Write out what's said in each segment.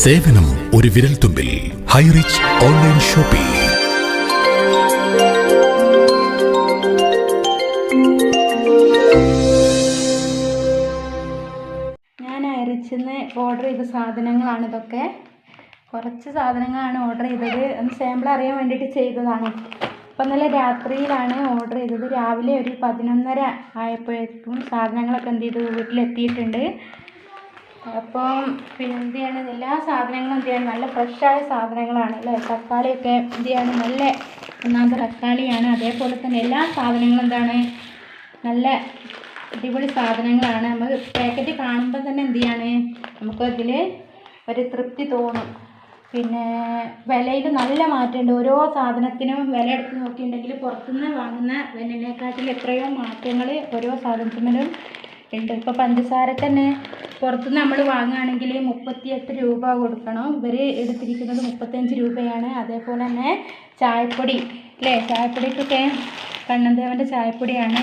സേവനം ഒരു വിരൽത്തുമ്പിൽ. Highrich online shopping. ഞാൻ ഹൈറിച്ചിന്ന് ഓർഡർ ചെയ്ത സാധനങ്ങളാണ് ഇതൊക്കെ. കുറച്ച് സാധനങ്ങളാണ് ഓർഡർ ചെയ്തത്. ഒന്ന് സാമ്പിൾ അറിയാൻ വേണ്ടിയിട്ട് ചെയ്തതാണ്. അപ്പം ഇന്നലെ രാത്രിയിലാണ് ഓർഡർ ചെയ്തത്. രാവിലെ ഒരു 11:30 ആയപ്പോഴേക്കും സാധനങ്ങളൊക്കെ എന്ത് ചെയ്തു വീട്ടിലെത്തിയിട്ടുണ്ട്. അപ്പം പിന്നെ എന്ത് ചെയ്യാണ്, എല്ലാ സാധനങ്ങളും എന്ത് ചെയ്യാണ്, നല്ല ഫ്രഷായ സാധനങ്ങളാണ് അല്ലേ. തക്കാളിയൊക്കെ എന്ത് ചെയ്യാണ്, നല്ല ഒന്നാമത്തെ തക്കാളിയാണ്. അതേപോലെ തന്നെ എല്ലാ സാധനങ്ങളും എന്താണ്, നല്ല അടിപൊളി സാധനങ്ങളാണ്. നമ്മൾ പാക്കറ്റ് കാണുമ്പോൾ തന്നെ എന്ത് ചെയ്യാണ്, നമുക്കതിൽ ഒരു തൃപ്തി തോന്നും. പിന്നെ വിലയിൽ നല്ല മാറ്റമുണ്ട്. ഓരോ സാധനത്തിനും വില എടുത്ത് നോക്കിയിട്ടുണ്ടെങ്കിൽ പുറത്തുനിന്ന് വാങ്ങുന്ന വിലയിനെക്കാട്ടിൽ എത്രയോ മാറ്റങ്ങൾ ഓരോ സാധനത്തിനും ഉണ്ട്. ഇപ്പോൾ പഞ്ചസാരക്ക് തന്നെ പുറത്തുനിന്ന് നമ്മൾ വാങ്ങുകയാണെങ്കിൽ 38 രൂപ കൊടുക്കണം. ഇവർ എടുത്തിരിക്കുന്നത് 35 രൂപയാണ്. അതേപോലെ തന്നെ ചായപ്പൊടി അല്ലേ, ചായപ്പൊടിക്കൊക്കെ കണ്ണൻദേവൻ്റെ ചായപ്പൊടിയാണ്.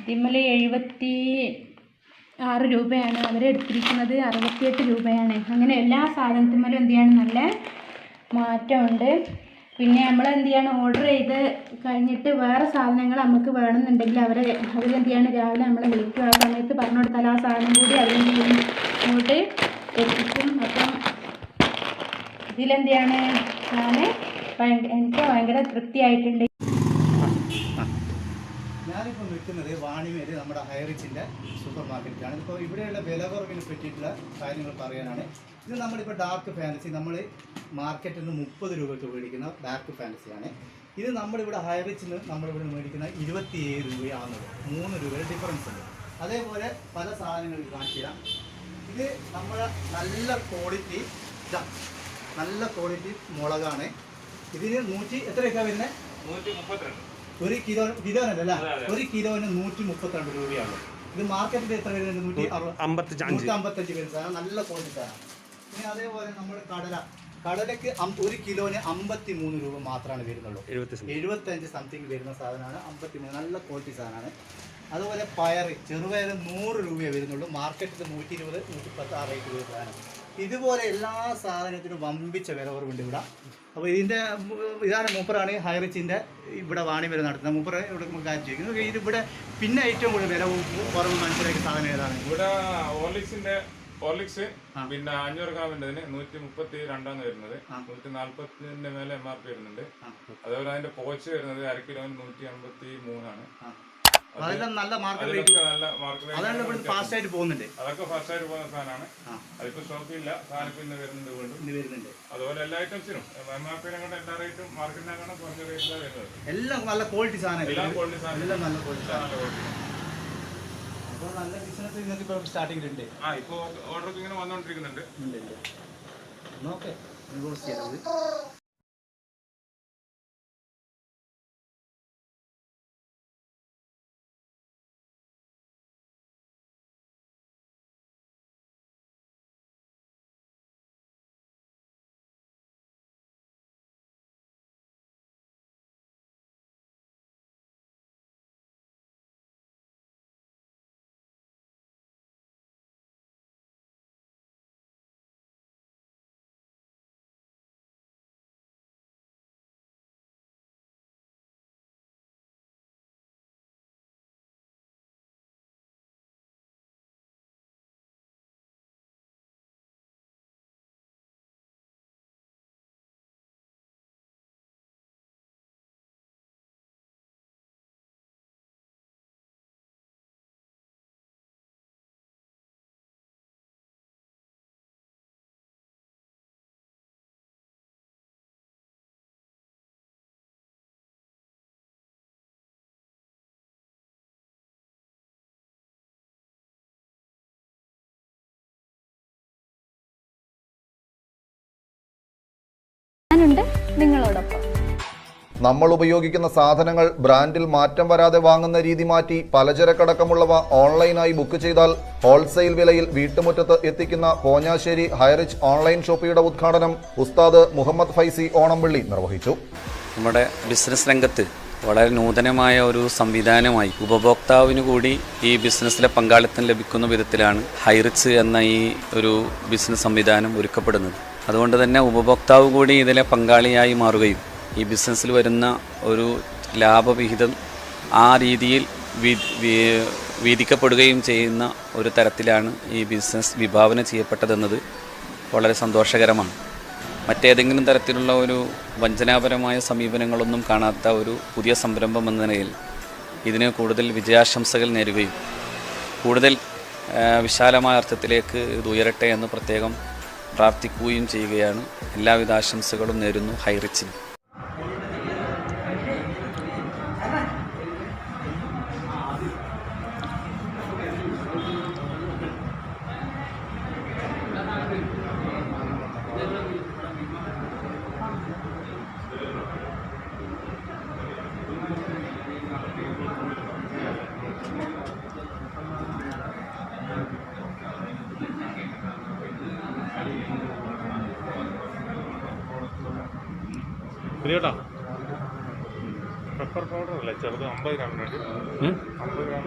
ഇതിന്മേൽ 76 രൂപയാണ്. അവരെടുത്തിരിക്കുന്നത് 68 രൂപയാണ്. അങ്ങനെ എല്ലാ സാധനത്തിന്മേലും എന്ത് ചെയ്യാണ്, നല്ല മാറ്റമുണ്ട്. പിന്നെ നമ്മൾ എന്ത് ചെയ്യാണ്, ഓർഡർ ചെയ്ത് കഴിഞ്ഞിട്ട് വേറെ സാധനങ്ങൾ നമുക്ക് വേണമെന്നുണ്ടെങ്കിൽ അവരെന്ത് ചെയ്യാണ്, രാവിലെ നമ്മളെ വിളിക്കുക. ആ സമയത്ത് പറഞ്ഞു കൊടുത്താൽ ആ സാധനം കൂടി ഇങ്ങോട്ട് എത്തിക്കും. അപ്പം ഇതിലെന്ത് ചെയ്യാണ്, എനിക്ക് ഭയങ്കര തൃപ്തിയായിട്ടുണ്ട്. ഞാനിപ്പോൾ നിൽക്കുന്നത് വാണിമേല് നമ്മുടെ ഹൈറിച്ചിൻ്റെ സൂപ്പർ മാർക്കറ്റിലാണ്. ഇപ്പോൾ ഇവിടെയുള്ള വില കുറവിനെ പറ്റിയിട്ടുള്ള കാര്യങ്ങൾ പറയാനാണ്. ഇത് നമ്മളിപ്പോൾ ഡാർക്ക് ഫാൻസി നമ്മൾ മാർക്കറ്റിൽ നിന്ന് 30 രൂപയ്ക്ക് മേടിക്കുന്ന ഡാർക്ക് ഫാൻസിയാണ്. ഇത് നമ്മളിവിടെ ഹൈറിച്ചിൽ നിന്ന് നമ്മളിവിടെ മേടിക്കുന്ന 27 രൂപയാവുന്നത്. 3 രൂപയുടെ ഡിഫറൻസ് ഉണ്ട്. അതേപോലെ പല സാധനങ്ങൾ കാണിച്ചു തരാം. ഇത് നമ്മുടെ നല്ല ക്വാളിറ്റി മുളകാണ്. ഇതിന് 100 എത്രയൊക്കെയാണ് വരുന്നത്? 132. ഒരു കിലോനല്ല, ഒരു കിലോന് 132 രൂപയാണ്. ഇത് മാർക്കറ്റിൽ എത്ര വരുന്നുണ്ട്? 155 വരുന്നതാണ്. നല്ല ക്വാളിറ്റി സാധനം. പിന്നെ അതേപോലെ നമ്മൾ കടലക്ക് 1 കിലോന് 53 രൂപ മാത്രമാണ് വരുന്നുള്ളൂ. 75 സംതിങ് വരുന്ന സാധനമാണ്. 53 നല്ല ക്വാളിറ്റി സാധനമാണ്. അതുപോലെ ചെറുപയർ 100 രൂപയെ വരുന്നുള്ളൂ. മാർക്കറ്റിൽ 120, 110 ആ റേറ്റ് വരുന്ന സാധനം. ഇതുപോലെ എല്ലാ സാധനത്തിനും വമ്പിച്ച വില കുറവുണ്ട് ഇവിടെ. അപ്പോൾ ഇതാണ് മൂപ്പറാണ് ഹൈറിച്ചിൻ്റെ ഇവിടെ വാണിമേല് നടത്തുന്നത്. മൂപ്പർ ഇവിടെ കാര്യം ചെയ്യുന്നത്. ഇതിവിടെ പിന്നെ ഏറ്റവും കൂടുതൽ വില കുറവ് മനസ്സിലാക്കിയ സാധനം ഏതാണ്? ഇവിടെ ഹോർലിക്സ് പിന്നെ 500 ഗ്രാമിൻ്റെ 132 വരുന്നത്. 140 മേലെ MRP വരുന്നുണ്ട്. അതേപോലെ അതിന്റെ പോച്ച് വരുന്നത് 1/2 കിലോന് 153 അതെല്ലാം നല്ല മാർക്കറ്റ് ഫാസ്റ്റ് ആയിട്ട് പോകുന്നുണ്ട്. അതൊക്കെ ഫാസ്റ്റ് ആയിട്ട് പോകുന്ന സാധനമാണ്. അതിപ്പോ സ്റ്റോക്കില്ല. സാധനം ഇന്ന് വരുന്നുണ്ട്. അതുപോലെ എല്ലാ ഐറ്റംസിനും MRP എല്ലാ റേറ്റും മാർക്കറ്റിനേക്കാളും കുറഞ്ഞ റേറ്റിലാണ് വരുന്നത്. എല്ലാം നല്ല ക്വാളിറ്റി സാധനം. എല്ലാം നല്ല ക്വാളിറ്റി. അപ്പോൾ നല്ല ബിസിനസ് നിങ്ങൾക്ക് ഇപ്പോൾ സ്റ്റാർട്ടിംഗ് ഉണ്ട്. ഇപ്പോൾ ഓർഡർ ഇങ്ങനെ വന്നുകൊണ്ടിരിക്കുന്നുണ്ട്. ഓക്കെ. നിങ്ങളോടൊപ്പം നമ്മൾ ഉപയോഗിക്കുന്ന സാധനങ്ങൾ ബ്രാൻഡിൽ മാറ്റം വരാതെ വാങ്ങുന്ന രീതി മാറ്റി പലചരക്കടക്കമുള്ളവ ഓൺലൈനായി ബുക്ക് ചെയ്താൽ ഹോൾസെയിൽ വിലയിൽ വീട്ടുമുറ്റത്ത് എത്തിക്കുന്ന കോഞ്ഞാശ്ശേരി ഹൈറിച്ച് ഓൺലൈൻ ഷോപ്പിയുടെ ഉദ്ഘാടനം ഉസ്താദ് മുഹമ്മദ് ഫൈസി ഓണംപള്ളി നിർവഹിച്ചു. നമ്മുടെ ബിസിനസ് രംഗത്ത് വളരെ നൂതനമായ ഒരു സംവിധാനമായി ഉപഭോക്താവിന് കൂടി ഈ ബിസിനസ്സിലെ പങ്കാളിത്തം ലഭിക്കുന്ന വിധത്തിലാണ് ഹൈറിച്ച് എന്ന ഈ ഒരു ബിസിനസ് സംവിധാനം ഒരുക്കപ്പെടുന്നത്. അതുകൊണ്ട് തന്നെ ഉപഭോക്താവ് കൂടി ഇതിലെ പങ്കാളിയായി മാറുകയും ഈ ബിസിനസ്സിൽ വരുന്ന ഒരു ലാഭവിഹിതം ആ രീതിയിൽ വീതിക്കപ്പെടുകയും ചെയ്യുന്ന ഒരു തരത്തിലാണ് ഈ ബിസിനസ് വിഭാവന ചെയ്യപ്പെട്ടതെന്നത് വളരെ സന്തോഷകരമാണ്. മറ്റേതെങ്കിലും തരത്തിലുള്ള ഒരു വഞ്ചനാപരമായ സമീപനങ്ങളൊന്നും കാണാത്ത ഒരു പുതിയ സംരംഭം എന്ന നിലയിൽ ഇതിന് കൂടുതൽ വിജയാശംസകൾ നേരുകയും കൂടുതൽ വിശാലമായ അർത്ഥത്തിലേക്ക് ഇത് ഉയരട്ടെ എന്ന് പ്രത്യേകം പ്രാർത്ഥിക്കുകയും ചെയ്യുകയാണ്. എല്ലാവിധ ആശംസകളും നേരുന്നു ഹൈറിച്ചിന്. പ്രിയട്ടാ പെപ്പർ പൗഡർ അല്ലേ ചെറുത് 50 ഗ്രാമിന് വേണ്ടി 50 ഗ്രാം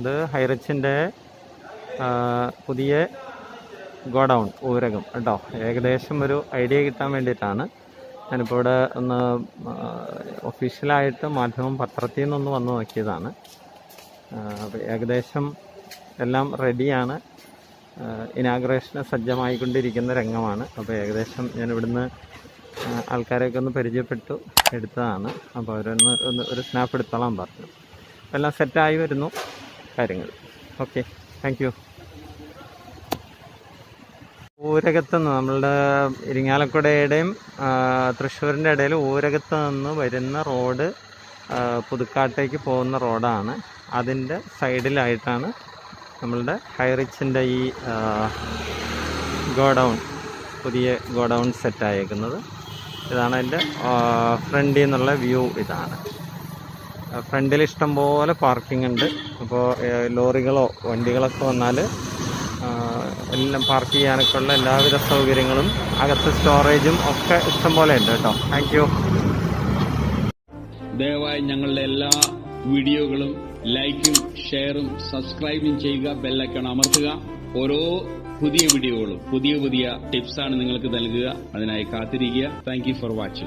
ഇത് ഹൈറിച്ചിൻ്റെ പുതിയ ഗോഡൗൺ ഊരകം കേട്ടോ. ഏകദേശം ഒരു ഐഡിയ കിട്ടാൻ വേണ്ടിയിട്ടാണ് ഞാനിപ്പോൾ ഇവിടെ ഒന്ന് ഒഫീഷ്യലായിട്ട് മാധ്യമം പത്രത്തിൽ നിന്നൊന്ന് വന്ന് നോക്കിയതാണ്. അപ്പോൾ ഏകദേശം എല്ലാം റെഡിയാണ്. ഇനാഗ്രേഷന് സജ്ജമായിക്കൊണ്ടിരിക്കുന്ന രംഗമാണ്. അപ്പോൾ ഏകദേശം ഞാൻ ഇവിടുന്ന് ആൾക്കാരെയൊക്കെ ഒന്ന് പരിചയപ്പെട്ടു എടുത്തതാണ്. അപ്പോൾ അവരൊന്ന് ഒരു സ്നാപ്പ് എടുത്തോളാൻ പറഞ്ഞു. എല്ലാം സെറ്റായി വരുന്നു കാര്യങ്ങൾ. Okay, thank you. ഊരകത്ത് നിന്ന് നമ്മളുടെ ഇരിങ്ങാലക്കുടയുടെയും തൃശ്ശൂരിൻ്റെ ഇടയിൽ ഊരകത്ത് നിന്ന് വരുന്ന റോഡ് പുതുക്കാട്ടേക്ക് പോകുന്ന റോഡാണ്. അതിൻ്റെ സൈഡിലായിട്ടാണ് നമ്മളുടെ ഹൈറിച്ചിൻ്റെ ഈ ഗോഡൗൺ, പുതിയ ഗോഡൗൺ സെറ്റായേക്കുന്നത്. ഇതാണ് അതിൻ്റെ ഫ്രണ്ടിൽ നിന്നുള്ള വ്യൂ. ഇതാണ് ഫ്രണ്ടിൽ ഇഷ്ടംപോലെ പാർക്കിംഗ് ഉണ്ട്. അപ്പോൾ ലോറികളോ വണ്ടികളൊക്കെ വന്നാൽ എല്ലാം പാർക്ക് ചെയ്യാനൊക്കെ ഉള്ള എല്ലാവിധ സൗകര്യങ്ങളും അകത്ത് സ്റ്റോറേജും ഒക്കെ ഇഷ്ടംപോലെ ഉണ്ട് കേട്ടോ. Thank you. ദയവായി ഞങ്ങളുടെ എല്ലാ വീഡിയോകളും ലൈക്കും ഷെയറും സബ്സ്ക്രൈബും ചെയ്യുക, ബെല്ലൈക്കൺ അമർത്തുക. ഓരോ പുതിയ വീഡിയോകളും പുതിയ ടിപ്സാണ് നിങ്ങൾക്ക് നൽകുക. അതിനായി കാത്തിരിക്കുക. Thank you for watching.